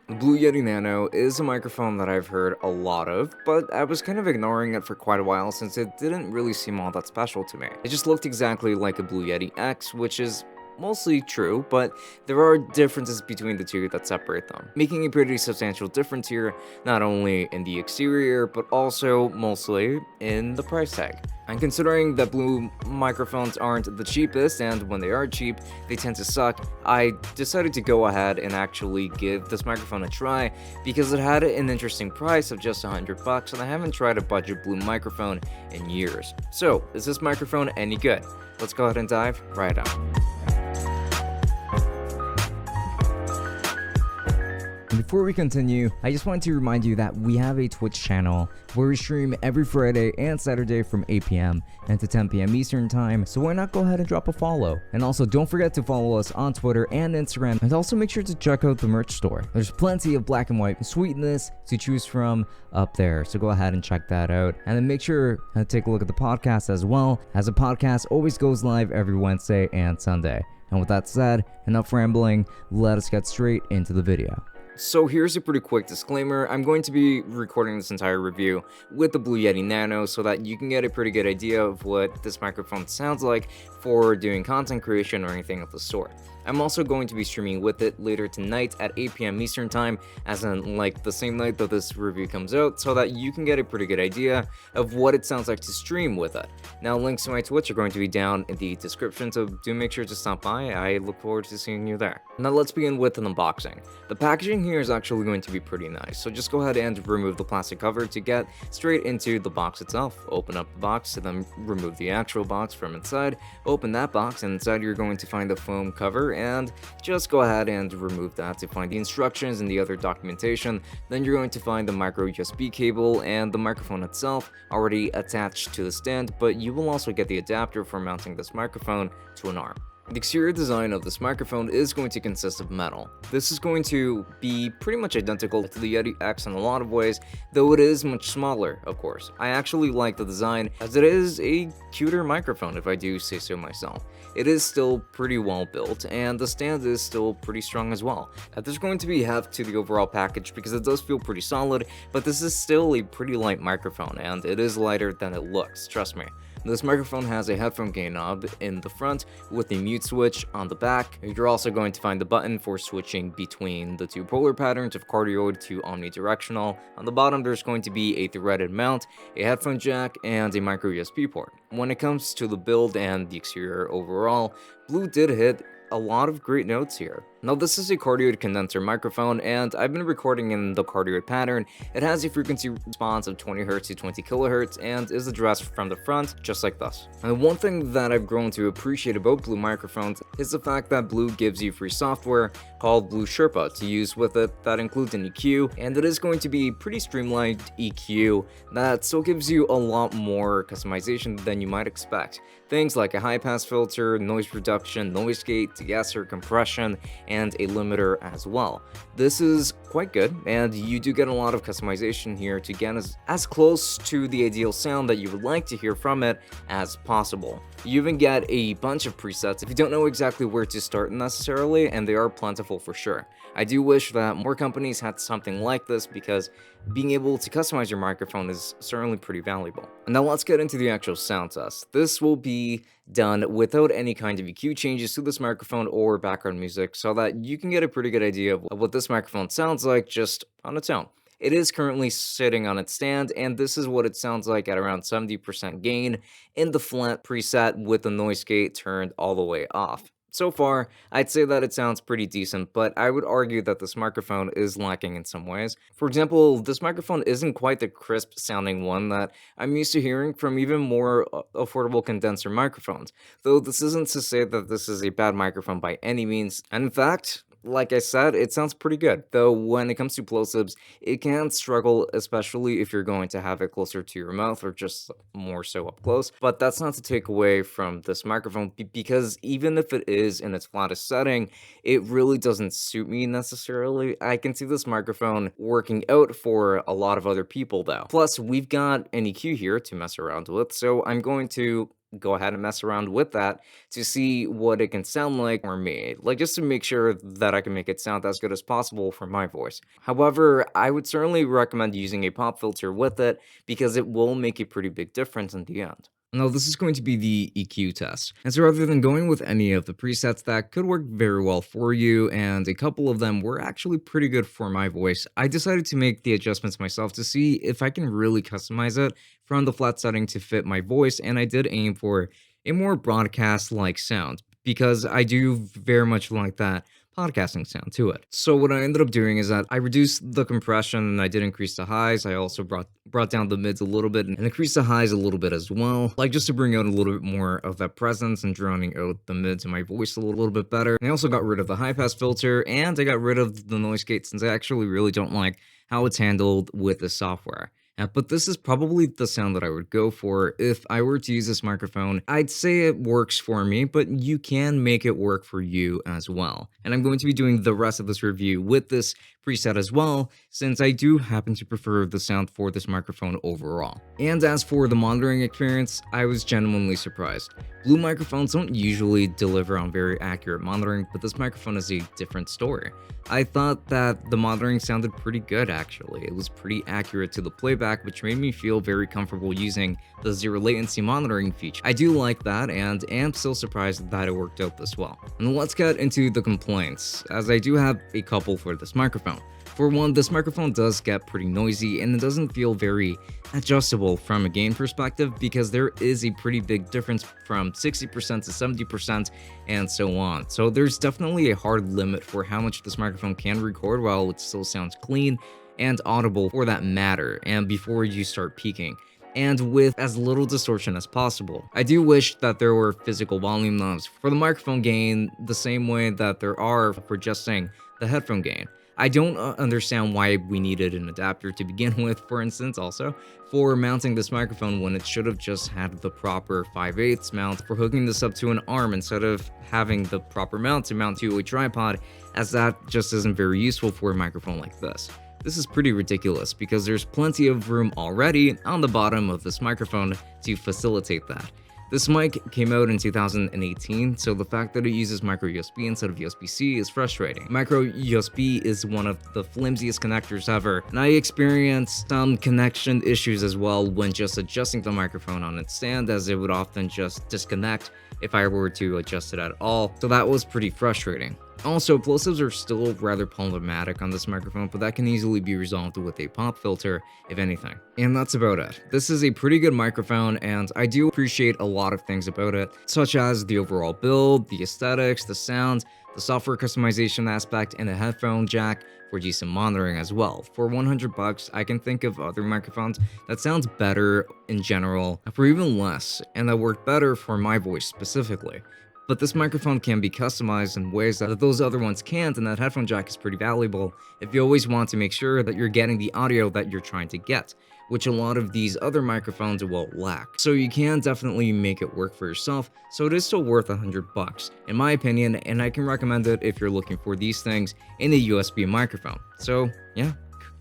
The Blue Yeti Nano is a microphone that I've heard a lot of, but I was kind of ignoring it for quite a while since it didn't really seem all that special to me. It just looked exactly like a Blue Yeti X, which is mostly true, but there are differences between the two that separate them, making a pretty substantial difference here, not only in the exterior, but also mostly in the price tag. And considering that Blue microphones aren't the cheapest, and when they are cheap, they tend to suck, I decided to go ahead and actually give this microphone a try because it had an interesting price of just $100, and I haven't tried a budget Blue microphone in years. So, is this microphone any good? Let's go ahead and dive right on. Before we continue, I just want to remind you that we have a Twitch channel where we stream every Friday and Saturday from 8 p.m. and to 10 p.m. Eastern Time, so why not go ahead and drop a follow? And also don't forget to follow us on Twitter and Instagram, and also make sure to check out the merch store. There's plenty of black and white sweetness to choose from up there, so go ahead and check that out. And then make sure to take a look at the podcast as well, as the podcast always goes live every Wednesday and Sunday. And with that said, enough rambling, let us get straight into the video. So here's a pretty quick disclaimer. I'm going to be recording this entire review with the Blue Yeti Nano so that you can get a pretty good idea of what this microphone sounds like for doing content creation or anything of the sort. I'm also going to be streaming with it later tonight at 8 p.m. Eastern Time, as in like the same night that this review comes out, so that you can get a pretty good idea of what it sounds like to stream with it. Now, links to my Twitch are going to be down in the description, so do make sure to stop by. I look forward to seeing you there. Now let's begin with an unboxing. The packaging here is actually going to be pretty nice, so just go ahead and remove the plastic cover to get straight into the box itself. Open up the box, and then remove the actual box from inside. Open that box, and inside you're going to find the foam cover, and just go ahead and remove that to find the instructions and the other documentation. Then you're going to find the micro USB cable and the microphone itself already attached to the stand, but you will also get the adapter for mounting this microphone to an arm. The exterior design of this microphone is going to consist of metal. This is going to be pretty much identical to the Yeti X in a lot of ways, though it is much smaller, of course. I actually like the design, as it is a cuter microphone if I do say so myself. It is still pretty well built, and the stand is still pretty strong as well. There's going to be heft to the overall package because it does feel pretty solid, but this is still a pretty light microphone, and it is lighter than it looks, trust me. This microphone has a headphone gain knob in the front with a mute switch on the back. You're also going to find the button for switching between the two polar patterns of cardioid to omnidirectional. On the bottom, there's going to be a threaded mount, a headphone jack, and a micro USB port. When it comes to the build and the exterior overall, Blue did hit a lot of great notes here. Now this is a cardioid condenser microphone, and I've been recording in the cardioid pattern. It has a frequency response of 20 Hz to 20 kHz and is addressed from the front, just like this. And one thing that I've grown to appreciate about Blue microphones is the fact that Blue gives you free software called Blue Sherpa to use with it that includes an EQ, and it is going to be pretty streamlined EQ that still gives you a lot more customization than you might expect. Things like a high pass filter, noise reduction, noise gate, de-esser, compression, and a limiter as well. This is quite good, and you do get a lot of customization here to get as close to the ideal sound that you would like to hear from it as possible. You even get a bunch of presets if you don't know exactly where to start necessarily, and they are plentiful for sure. I do wish that more companies had something like this because being able to customize your microphone is certainly pretty valuable. Now let's get into the actual sound test. This will be done without any kind of EQ changes to this microphone or background music so that you can get a pretty good idea of what this microphone sounds like just on its own. It is currently sitting on its stand, and this is what it sounds like at around 70% gain in the flat preset with the noise gate turned all the way off. So far, I'd say that it sounds pretty decent, but I would argue that this microphone is lacking in some ways. For example, this microphone isn't quite the crisp sounding one that I'm used to hearing from even more affordable condenser microphones, though this isn't to say that this is a bad microphone by any means, and in fact, like I said, it sounds pretty good, though when it comes to plosives, it can struggle, especially if you're going to have it closer to your mouth or just more so up close. But that's not to take away from this microphone, because even if it is in its flattest setting, it really doesn't suit me necessarily. I can see this microphone working out for a lot of other people though. Plus, we've got an EQ here to mess around with, so I'm going to go ahead and mess around with that to see what it can sound like for me, like just to make sure that I can make it sound as good as possible for my voice. However, I would certainly recommend using a pop filter with it because it will make a pretty big difference in the end. Now, this is going to be the EQ test. And so rather than going with any of the presets that could work very well for you, and a couple of them were actually pretty good for my voice, I decided to make the adjustments myself to see if I can really customize it from the flat setting to fit my voice, and I did aim for a more broadcast-like sound because I do very much like that podcasting sound to it. So what I ended up doing is that I reduced the compression and I did increase the highs. I also brought down the mids a little bit and increased the highs a little bit as well, like just to bring out a little bit more of that presence and drowning out the mids in my voice a little bit better. And I also got rid of the high pass filter and I got rid of the noise gate since I actually really don't like how it's handled with the software. But this is probably the sound that I would go for if I were to use this microphone. I'd say it works for me, but you can make it work for you as well. And I'm going to be doing the rest of this review with this preset as well, since I do happen to prefer the sound for this microphone overall. And as for the monitoring experience, I was genuinely surprised. Blue microphones don't usually deliver on very accurate monitoring, but this microphone is a different story. I thought that the monitoring sounded pretty good actually. It was pretty accurate to the playback, which made me feel very comfortable using the zero latency monitoring feature. I do like that and am still surprised that it worked out this well. And let's get into the complaints, as I do have a couple for this microphone. For one, this microphone does get pretty noisy and it doesn't feel very adjustable from a gain perspective because there is a pretty big difference from 60% to 70% and so on. So there's definitely a hard limit for how much this microphone can record while it still sounds clean and audible for that matter, and before you start peaking, and with as little distortion as possible. I do wish that there were physical volume knobs for the microphone gain the same way that there are for adjusting the headphone gain. I don't understand why we needed an adapter to begin with, for instance, also, for mounting this microphone when it should have just had the proper 5/8 mount for hooking this up to an arm instead of having the proper mount to mount to a tripod, as that just isn't very useful for a microphone like this. This is pretty ridiculous because there's plenty of room already on the bottom of this microphone to facilitate that. This mic came out in 2018, so the fact that it uses micro USB instead of USB-C is frustrating. Micro USB is one of the flimsiest connectors ever, and I experienced some connection issues as well when just adjusting the microphone on its stand, as it would often just disconnect if I were to adjust it at all, so that was pretty frustrating. Also, plosives are still rather problematic on this microphone, but that can easily be resolved with a pop filter, if anything. And that's about it. This is a pretty good microphone, and I do appreciate a lot of things about it, such as the overall build, the aesthetics, the sound, the software customization aspect, and a headphone jack for decent monitoring as well. For 100 bucks, I can think of other microphones that sounds better in general for even less, and that work better for my voice specifically. But this microphone can be customized in ways that those other ones can't, and that headphone jack is pretty valuable if you always want to make sure that you're getting the audio that you're trying to get, which a lot of these other microphones will lack. So you can definitely make it work for yourself, so it is still worth 100 bucks, in my opinion, and I can recommend it if you're looking for these things in a USB microphone. So yeah.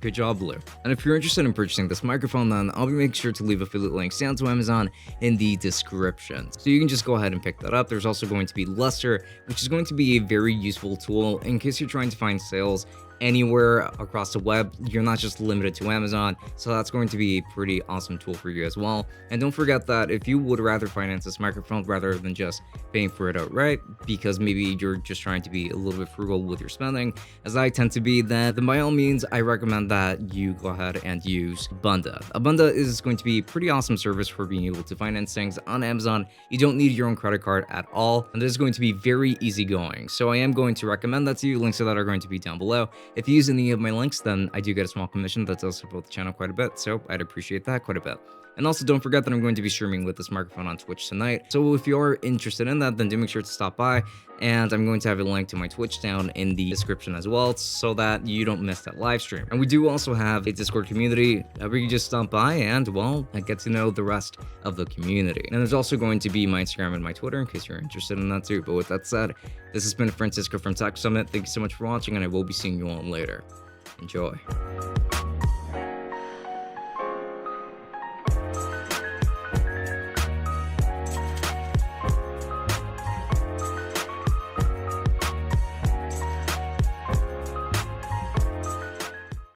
Good job, Blue. And if you're interested in purchasing this microphone, then I'll be making sure to leave affiliate links down to Amazon in the description. So you can just go ahead and pick that up. There's also going to be Luster, which is going to be a very useful tool in case you're trying to find sales anywhere across the web. You're not just limited to Amazon, so that's going to be a pretty awesome tool for you as well. And don't forget that if you would rather finance this microphone rather than just paying for it outright, because maybe you're just trying to be a little bit frugal with your spending, as I tend to be, then by all means, I recommend that you go ahead and use ABUNDA. ABUNDA is going to be a pretty awesome service for being able to finance things on Amazon. You don't need your own credit card at all, and this is going to be very easygoing. So I am going to recommend that to you. Links to that are going to be down below. If you use any of my links, then I do get a small commission that does support the channel quite a bit, so I'd appreciate that quite a bit. And also don't forget that I'm going to be streaming with this microphone on Twitch tonight, so if you are interested in that, then do make sure to stop by, and I'm going to have a link to my Twitch down in the description as well, so that you don't miss that live stream. And we do also have a Discord community where you can just stop by and, well, get to know the rest of the community. And there's also going to be my Instagram and my Twitter in case you're interested in that too. But with that said, this has been Francisco from Tech Summit. Thank you so much for watching, and I will be seeing you all later. Enjoy.